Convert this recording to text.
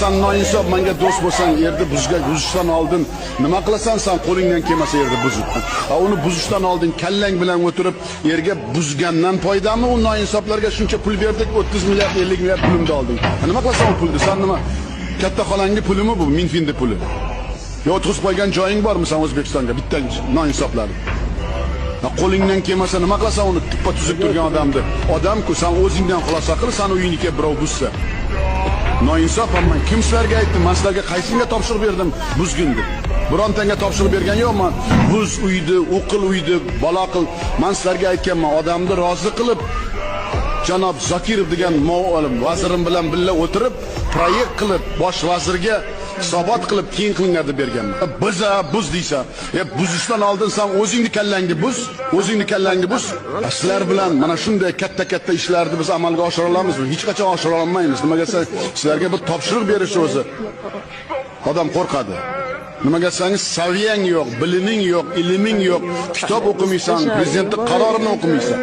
Sen noinsof menga do'st bo'lsang, yerda buzishdan oldin nima qilasan? Sen qo'lingdan kelmasa yerda buzib. Uni buzishdan oldin kallang bilan o'tirib yerga buzgandan foydami? U noinsoflarga shuncha pul berdik, 30 milliard, 50 milliard pulimni olding. Nima qilasan o pulni? Sen nima? Katta xolangning pulimi bu? Minfinda puli. Yo o'tkazib qo'ygan joying bormi sen O'zbekistonga? Bitta noinsoflar. Qo'lingdan kelmasa nima qilasan uni tuppa tuzib turgan odamni? Odam-ku sen o'zingdan xulosa qil, sen uyingga birov buzsa. Noinsof men kim sizlarga aytdim? Men sizlarga qaysinga topshiriq berdim buzgindi? Birontanga topshiriq bergan yo'qman. Buz uydi, o'qil uydi, bola qil. Men sizlarga aytganman, odamni rozi qilib janob Zokirov degan vazirim bilan birga o'tirib, proyekt qilib bosh vazirga hisobot qilib keyin qilinglar deb berganman. Buz deysan. Buzishdan oldin sen o'zingni kallangni buz, o'zingni kallangni buz. Sizlar bilan mana shunday katta ishlarni biz amalga oshira olamizmi? Hech qachon oshira olmaymiz. Nimaga sizlarga bir topshiriq berish o'zi odam qo'rqadi. Nimaga desangiz, saviyang yo'q, biliming yo'q, ilming yo'q, kitob o'qimaysan, prezidentning qarorini o'qimaysan.